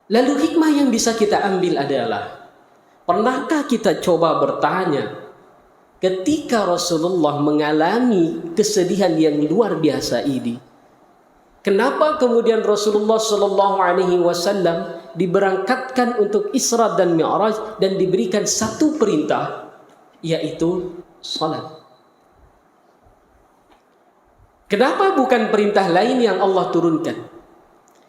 Lalu hikmah yang bisa kita ambil adalah, pernahkah kita coba bertanya ketika Rasulullah mengalami kesedihan yang luar biasa ini, kenapa kemudian Rasulullah Shallallahu Alaihi Wasallam diberangkatkan untuk Isra dan Mi'raj dan diberikan satu perintah, yaitu salat? Kenapa bukan perintah lain yang Allah turunkan?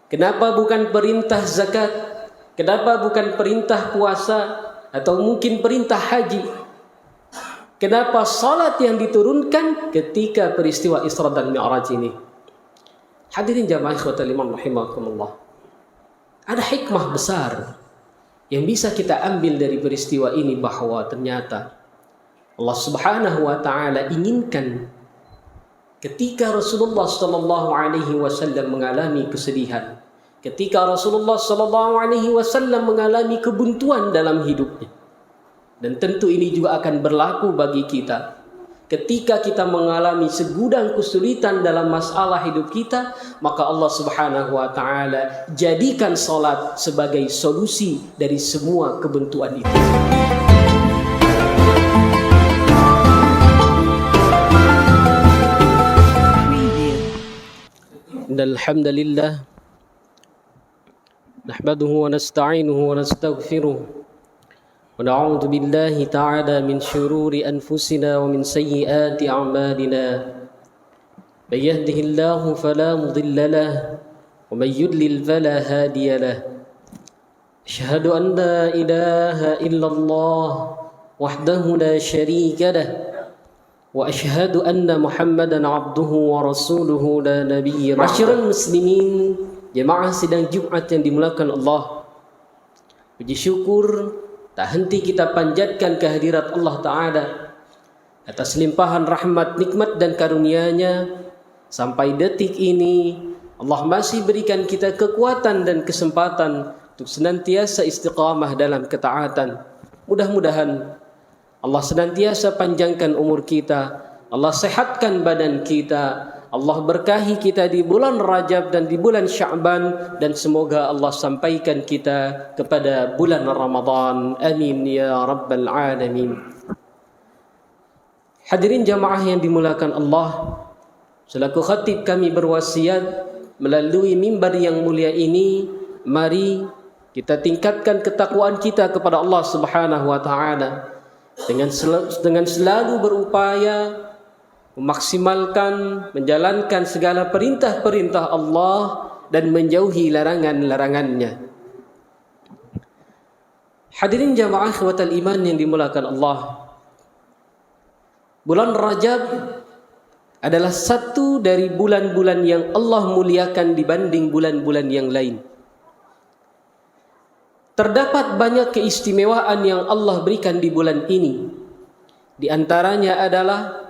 Kenapa bukan perintah zakat? Kenapa bukan perintah puasa? Atau mungkin perintah haji? Kenapa salat yang diturunkan ketika peristiwa Isra dan Mi'raj ini? Hadirin jamaah ikhwatal iman rahimakumullah. Ada hikmah besar yang bisa kita ambil dari peristiwa ini, bahwa ternyata Allah Subhanahu wa taala inginkan ketika Rasulullah sallallahu alaihi wasallam mengalami kesedihan, ketika Rasulullah sallallahu alaihi wasallam mengalami kebuntuan dalam hidupnya. Dan tentu ini juga akan berlaku bagi kita. Ketika kita mengalami segudang kesulitan dalam masalah hidup kita, maka Allah Subhanahu wa taala jadikan salat sebagai solusi dari semua kebuntuan itu. Alhamdulillah nahmaduhu wa nasta'inuhu wa nastaghfiruh. ونعوذ بالله تعالى من شرور أنفسنا ومن سيئات أعمالنا من يهده الله فلا مضل له ومن يضلل فلا هادي له أشهد أن لا إله إلا الله وحده لا شريك له وأشهد أن محمدا عبده ورسوله لا نبي. Masyiral muslimin, jemaah sidang Jumat yang dimuliakan Allah, puji syukur tak henti kita panjatkan kehadirat Allah Ta'ala atas limpahan rahmat, nikmat dan karunia-Nya. Sampai detik ini Allah masih berikan kita kekuatan dan kesempatan untuk senantiasa istiqamah dalam ketaatan. Mudah-mudahan Allah senantiasa panjangkan umur kita, Allah sehatkan badan kita, Allah berkahi kita di bulan Rajab dan di bulan Sya'ban, dan semoga Allah sampaikan kita kepada bulan Ramadan. Amin ya rabbal alamin. Hadirin jamaah yang dimuliakan Allah, selaku khatib kami berwasiat melalui mimbar yang mulia ini, mari kita tingkatkan ketakwaan kita kepada Allah Subhanahu wa taala dengan selalu berupaya memaksimalkan, menjalankan segala perintah-perintah Allah dan menjauhi larangan-larangannya. Hadirin jamaah ikhwatal iman yang dimuliakan Allah, bulan Rajab adalah satu dari bulan-bulan yang Allah muliakan dibanding bulan-bulan yang lain. Terdapat banyak keistimewaan yang Allah berikan di bulan ini. Di antaranya adalah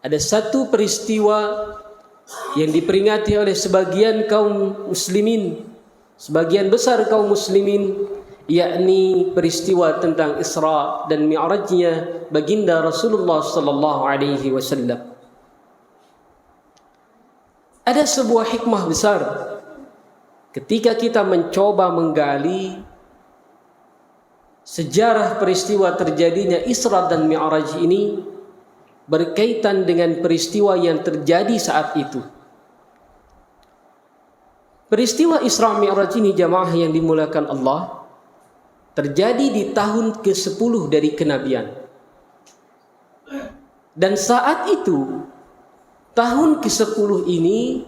ada satu peristiwa yang diperingati oleh sebagian kaum muslimin, sebagian besar kaum muslimin, yakni peristiwa tentang Isra dan Mi'rajnya baginda Rasulullah sallallahu alaihi wasallam. Ada sebuah hikmah besar ketika kita mencoba menggali sejarah peristiwa terjadinya Isra dan Mi'raj ini berkaitan dengan peristiwa yang terjadi saat itu. Peristiwa Isra Mi'raj ini, jamaah yang dimuliakan Allah, terjadi di tahun ke-10 dari kenabian. Dan saat itu, tahun ke-10 ini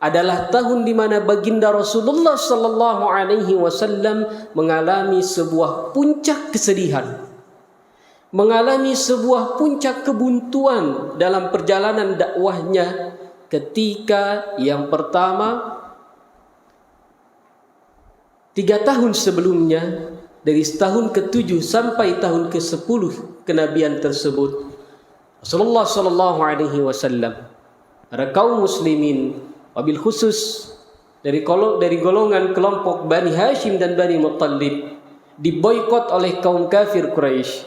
adalah tahun di mana baginda Rasulullah sallallahu alaihi wasallam mengalami sebuah puncak kesedihan, mengalami sebuah puncak kebuntuan dalam perjalanan dakwahnya, ketika yang pertama 3 tahun sebelumnya, dari tahun ke-7 sampai tahun ke-10 kenabian tersebut, Rasulullah sallallahu alaihi wasallam, para kaum muslimin, wabil khusus dari golongan kelompok Bani Hashim dan Bani Muttalib, diboikot oleh kaum kafir Quraisy.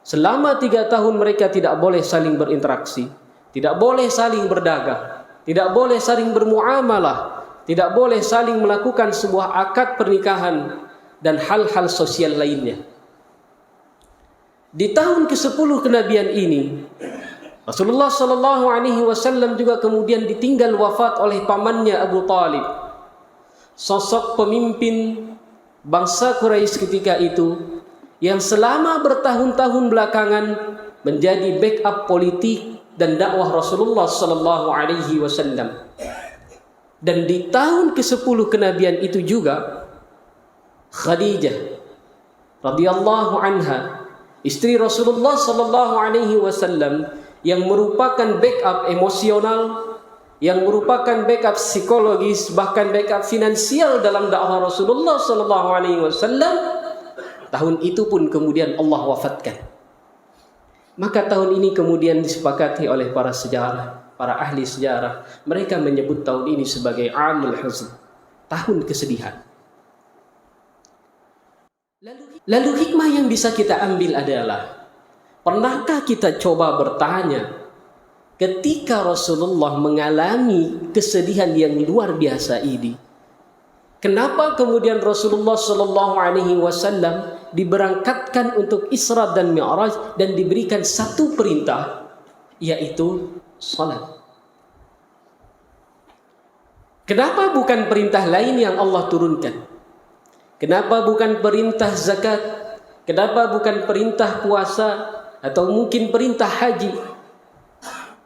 Selama 3 tahun mereka tidak boleh saling berinteraksi, tidak boleh saling berdagang, tidak boleh saling bermuamalah, Tidak boleh saling melakukan sebuah akad pernikahan dan hal-hal sosial lainnya. Di tahun ke-10 kenabian ini, Rasulullah sallallahu alaihi wasallam juga kemudian ditinggal wafat oleh pamannya Abu Talib. Sosok pemimpin bangsa Quraisy ketika itu yang selama bertahun-tahun belakangan menjadi backup politik dan dakwah Rasulullah sallallahu alaihi wasallam. Dan di tahun ke-10 kenabian itu juga Khadijah radhiyallahu anha, istri Rasulullah sallallahu alaihi wasallam, yang merupakan backup emosional, yang merupakan backup psikologis, bahkan backup finansial dalam dakwah Rasulullah sallallahu alaihi wasallam, tahun itu pun kemudian Allah wafatkan. Maka tahun ini kemudian disepakati oleh para sejarah, para ahli sejarah. Mereka menyebut tahun ini sebagai Amul Huzn, tahun kesedihan. Lalu hikmah yang bisa kita ambil adalah, pernahkah kita coba bertanya, ketika Rasulullah mengalami kesedihan yang luar biasa ini, kenapa kemudian Rasulullah Shallallahu Alaihi Wasallam diberangkatkan untuk Isra dan Mi'raj dan diberikan satu perintah, yaitu salat? Kenapa bukan perintah lain yang Allah turunkan? Kenapa bukan perintah zakat? Kenapa bukan perintah puasa? Atau mungkin perintah haji?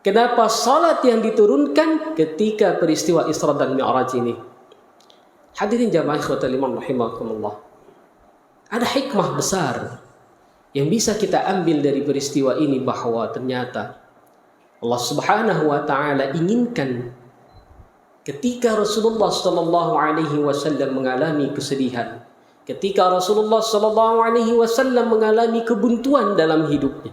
Kenapa salat yang diturunkan ketika peristiwa Isra dan Mi'raj ini? Hadirin jamaah ikhwatal iman rahimakumullah. Ada hikmah besar yang bisa kita ambil dari peristiwa ini, bahwa ternyata Allah Subhanahu wa taala inginkan ketika Rasulullah sallallahu alaihi wasallam mengalami kesedihan, ketika Rasulullah sallallahu alaihi wasallam mengalami kebuntuan dalam hidupnya.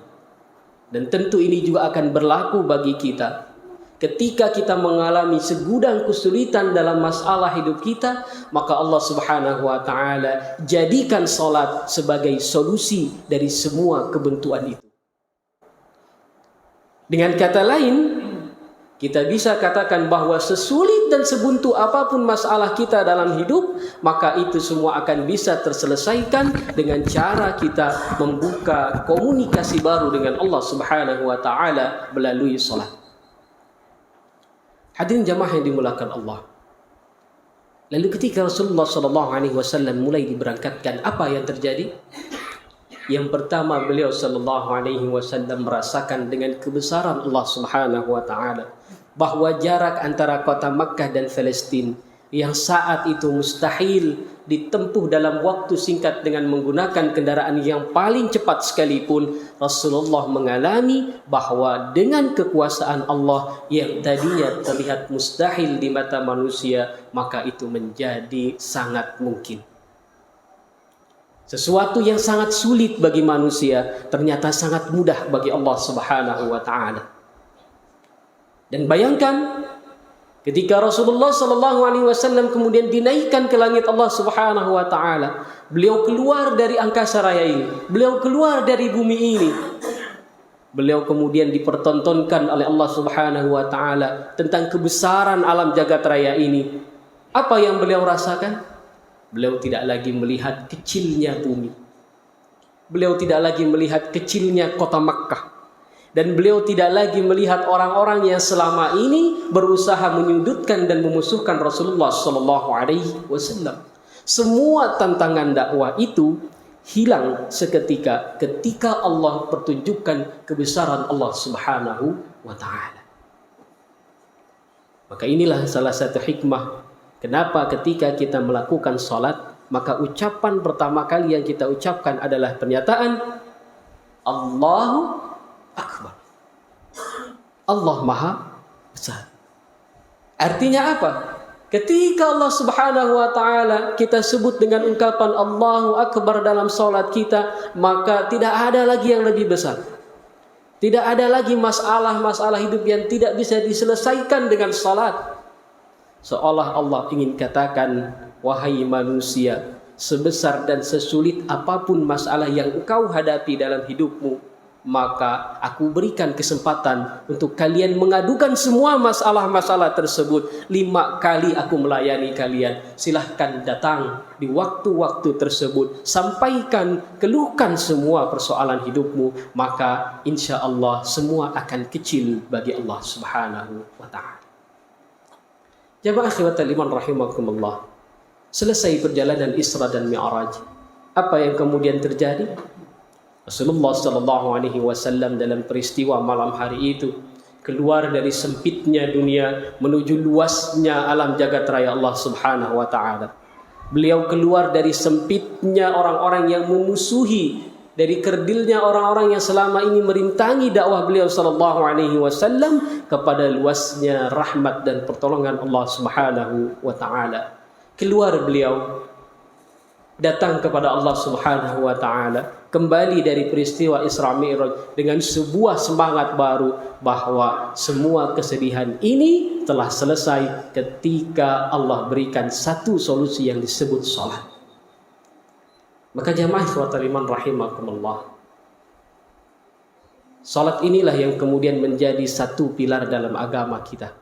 Dan tentu ini juga akan berlaku bagi kita. Ketika kita mengalami segudang kesulitan dalam masalah hidup kita, maka Allah Subhanahu wa taala jadikan salat sebagai solusi dari semua kebuntuan itu. Dengan kata lain, kita bisa katakan bahwa sesulit dan sebuntu apapun masalah kita dalam hidup, maka itu semua akan bisa terselesaikan dengan cara kita membuka komunikasi baru dengan Allah Subhanahu wa taala melalui salat. Hadirin jamaah yang dimuliakan Allah. Lalu ketika Rasulullah sallallahu alaihi wasallam mulai diberangkatkan, apa yang terjadi? Yang pertama, beliau sallallahu alaihi wasallam merasakan dengan kebesaran Allah Subhanahu wa taala bahwa jarak antara kota Makkah dan Palestina yang saat itu mustahil ditempuh dalam waktu singkat dengan menggunakan kendaraan yang paling cepat sekalipun, Rasulullah mengalami bahwa dengan kekuasaan Allah yang tadinya terlihat mustahil di mata manusia, maka itu menjadi sangat mungkin. Sesuatu yang sangat sulit bagi manusia ternyata sangat mudah bagi Allah Subhanahu wa taala. Dan bayangkan ketika Rasulullah sallallahu alaihi wasallam kemudian dinaikkan ke langit Allah Subhanahu wa taala, beliau keluar dari angkasa raya ini, beliau keluar dari bumi ini. Beliau kemudian dipertontonkan oleh Allah Subhanahu wa taala tentang kebesaran alam jagat raya ini. Apa yang beliau rasakan? Beliau tidak lagi melihat kecilnya bumi. Beliau tidak lagi melihat kecilnya kota Makkah. Dan beliau tidak lagi melihat orang-orang yang selama ini berusaha menyudutkan dan memusuhkan Rasulullah sallallahu alaihi wasallam. Semua tantangan dakwah itu hilang seketika ketika Allah pertunjukkan kebesaran Allah Subhanahu wa taala. Maka inilah salah satu hikmah kenapa ketika kita melakukan salat, maka ucapan pertama kali yang kita ucapkan adalah pernyataan Allahu Akbar. Allah Maha Besar. Artinya apa? Ketika Allah Subhanahu wa taala kita sebut dengan ungkapan Allahu Akbar dalam salat kita, maka tidak ada lagi yang lebih besar. Tidak ada lagi masalah-masalah hidup yang tidak bisa diselesaikan dengan salat. Seolah Allah ingin katakan, wahai manusia, sebesar dan sesulit apapun masalah yang engkau hadapi dalam hidupmu, maka aku berikan kesempatan untuk kalian mengadukan semua masalah-masalah tersebut. 5 kali aku melayani kalian. Silahkan datang di waktu-waktu tersebut, sampaikan, keluhkan semua persoalan hidupmu, maka insya Allah semua akan kecil bagi Allah Subhanahu wa ta'ala. Jamaah ikhwatal iman rahimakumullah. Selesai perjalanan Isra dan Mi'raj, apa yang kemudian terjadi? Rasulullah sallallahu alaihi wasallam dalam peristiwa malam hari itu keluar dari sempitnya dunia menuju luasnya alam jagat raya Allah Subhanahu wa taala. Beliau keluar dari sempitnya orang-orang yang memusuhi, dari kerdilnya orang-orang yang selama ini merintangi dakwah beliau sallallahu alaihi wasallam, kepada luasnya rahmat dan pertolongan Allah Subhanahu wa taala. Keluar beliau, datang kepada Allah Subhanahu wa taala, kembali dari peristiwa Isra Mi'raj dengan sebuah semangat baru bahwa semua kesedihan ini telah selesai ketika Allah berikan satu solusi yang disebut salat. Maka jamaah ikhwatal iman rahimakumullah, salat inilah yang kemudian menjadi satu pilar dalam agama kita.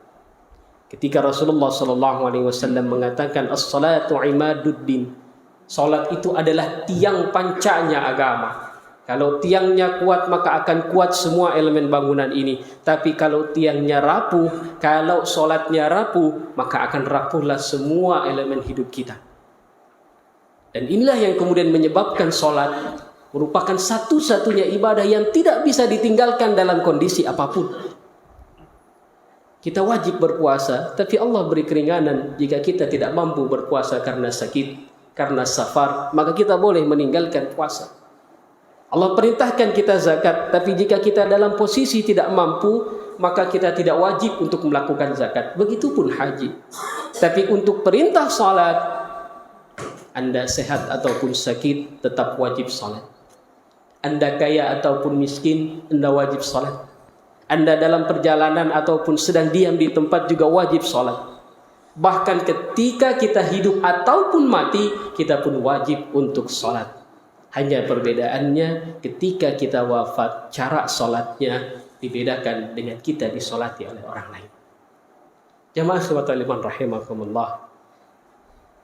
Ketika Rasulullah sallallahu alaihi wasallam mengatakan as-salatu imaduddin, salat itu adalah tiang pancanya agama. Kalau tiangnya kuat maka akan kuat semua elemen bangunan ini. Tapi kalau tiangnya rapuh, kalau salatnya rapuh, maka akan rapuhlah semua elemen hidup kita. Dan inilah yang kemudian menyebabkan salat merupakan satu-satunya ibadah yang tidak bisa ditinggalkan dalam kondisi apapun. Kita wajib berpuasa, tapi Allah beri keringanan jika kita tidak mampu berpuasa karena sakit, karena safar, maka kita boleh meninggalkan puasa. Allah perintahkan kita zakat, tapi jika kita dalam posisi tidak mampu, maka kita tidak wajib untuk melakukan zakat. Begitupun haji. Tapi untuk perintah salat, Anda sehat ataupun sakit tetap wajib salat. Anda kaya ataupun miskin, Anda wajib salat. Anda dalam perjalanan ataupun sedang diam di tempat juga wajib salat. Bahkan ketika kita hidup ataupun mati, kita pun wajib untuk sholat. Hanya perbedaannya ketika kita wafat, cara sholatnya dibedakan dengan kita disolati oleh orang lain. Jamaah ikhwatal iman rahimakumullah.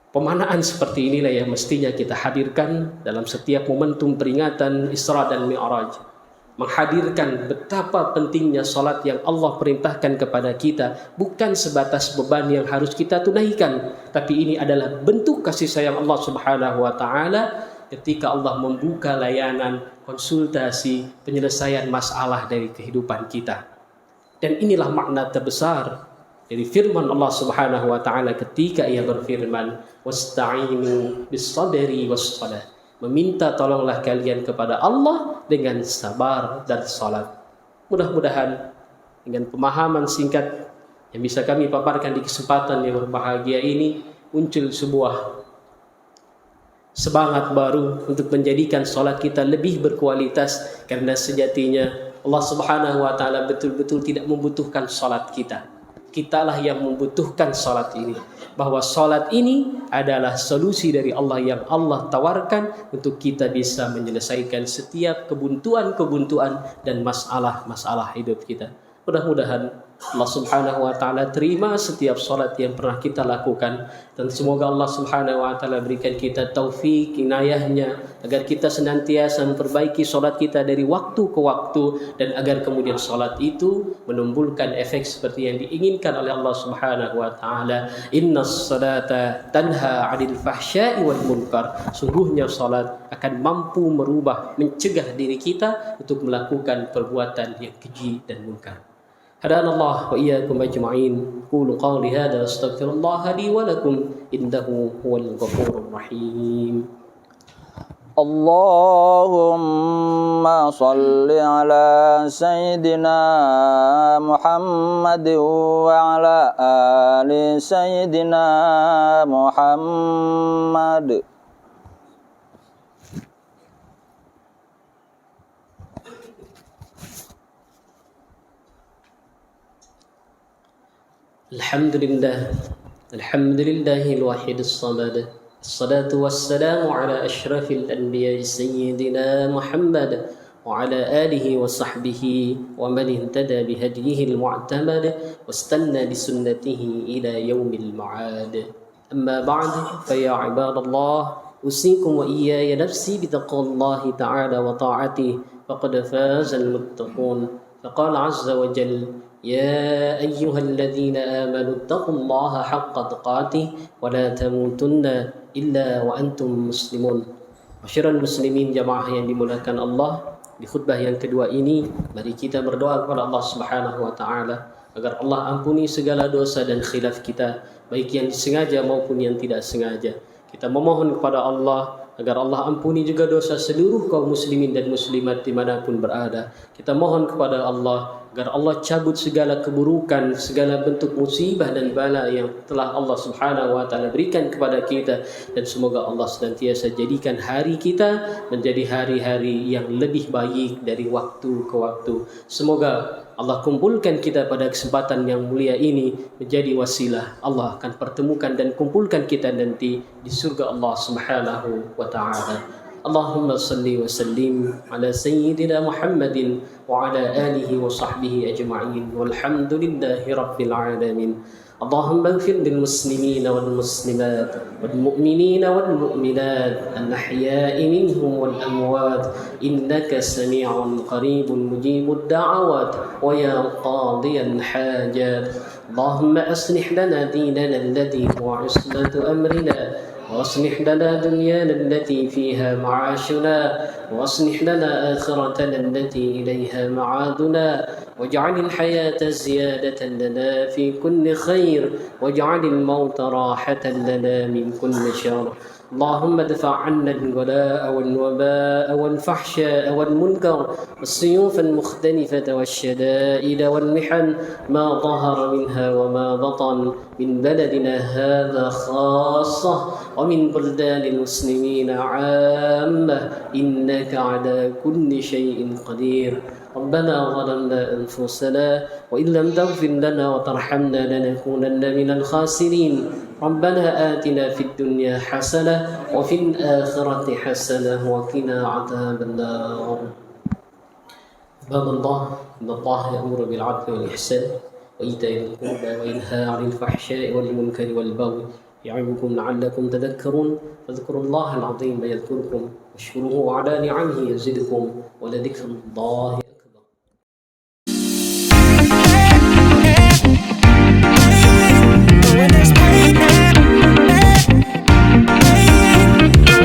Pemanaan seperti inilah yang mestinya kita hadirkan dalam setiap momentum peringatan Isra dan Mi'raj. Menghadirkan betapa pentingnya salat yang Allah perintahkan kepada kita, bukan sebatas beban yang harus kita tunaikan, tapi ini adalah bentuk kasih sayang Allah Subhanahu wa taala ketika Allah membuka layanan konsultasi penyelesaian masalah dari kehidupan kita. Dan inilah makna terbesar dari firman Allah Subhanahu wa taala ketika ia berfirman, wasta'inu bis-sabri was-salah. Meminta tolonglah kalian kepada Allah dengan sabar dan salat. Mudah-mudahan dengan pemahaman singkat yang bisa kami paparkan di kesempatan yang berbahagia ini, muncul sebuah semangat baru untuk menjadikan salat kita lebih berkualitas, karena sejatinya Allah Subhanahu wa taala betul-betul tidak membutuhkan salat kita. Kitalah yang membutuhkan salat ini. Bahwa salat ini adalah solusi dari Allah yang Allah tawarkan untuk kita bisa menyelesaikan setiap kebuntuan-kebuntuan dan masalah-masalah hidup kita. Mudah-mudahan Allah Subhanahu wa taala terima setiap salat yang pernah kita lakukan, dan semoga Allah Subhanahu wa taala berikan kita taufik inayahnya agar kita senantiasa memperbaiki salat kita dari waktu ke waktu, dan agar kemudian salat itu menimbulkan efek seperti yang diinginkan oleh Allah Subhanahu wa taala. Innas salata tanha 'anil fahsya'i wal munkar. Sungguhnya salat akan mampu merubah, mencegah diri kita untuk melakukan perbuatan yang keji dan munkar. هدانا الله وإياكم أجمعين. قولوا قولي هذا واستغفر الله لي ولكم إنه هو الغفور الرحيم. اللهم صل على سيدنا محمد وعلى آل سيدنا محمد. الحمد لله الواحد الصمد. الصلاة والسلام على أشرف الأنبياء سيدنا محمد وعلى آله وصحبه ومن اهتدى بهديه المعتمد واستنى بسنته إلى يوم المعاد. أما بعد فيا عباد الله أوصيكم وإياي نفسي بتقوى الله تعالى وطاعته فقد فاز المتقون. فقال عز وجل: يا أيها الذين آمنوا اتقوا الله حق تقاته ولا تموتن إلا وأنتم مسلمون. Masyiral muslimin jamaah yang dimuliakan Allah, di khutbah yang kedua ini mari kita berdoa kepada Allah Subhanahu wa taala agar Allah ampuni segala dosa dan khilaf kita, baik yang disengaja maupun yang tidak sengaja. Kita memohon kepada Allah agar Allah ampuni juga dosa seluruh kaum muslimin dan muslimat dimanapun berada. Kita mohon kepada Allah agar Allah cabut segala keburukan, segala bentuk musibah dan bala yang telah Allah Subhanahu wa taala berikan kepada kita, dan semoga Allah senantiasa jadikan hari kita menjadi hari-hari yang lebih baik dari waktu ke waktu. Semoga Allah kumpulkan kita pada kesempatan yang mulia ini menjadi wasilah Allah akan pertemukan dan kumpulkan kita nanti di surga Allah Subhanahu wa taala. Allahumma salli wa sallim ala sayyidina Muhammadin wa ala alihi wa sahbihi ajma'in walhamdulillahi rabbil alamin. Allahumma ighfir lil muslimina wal muslimat wal mu'minina wal mu'minat al ahya'i minhum wal amwat innaka sami'un qaribun mujibud da'awat wa ya qadiyal hajat. Allahumma aslih lana dinana alladhi huwa ismatu amrina وأصلح لنا دنيانا التي فيها معاشنا وأصلح لنا آخرتنا التي إليها معادنا واجعل الحياة زيادة لنا في كل خير واجعل الموت راحة لنا من كل شر. اللهم ادفع عنا الولاء والوباء والفحشاء والمنكر والسيوف المختلفة والشدائد والمحن ما ظهر منها وما بطن من بلدنا هذا خاصة ومن بلدان المسلمين عامة إنك على كل شيء قدير. ربنا ظلمنا أنفسنا وإن لم تغفر لنا وترحمنا لنكونن من الخاسرين. ربنا آتنا في الدنيا حسنة وفي الآخرة حسنة وقنا عذاب النار. عباد الله إن الله يأمر بالعدل والإحسان وإيتاء ذي القربى وينهى عن الفحشاء والمنكر والبغي يعظكم لعلكم تذكرون. فاذكروا الله العظيم يذكركم واشكروه على نعمه يزدكم ولذكر الله أكبر.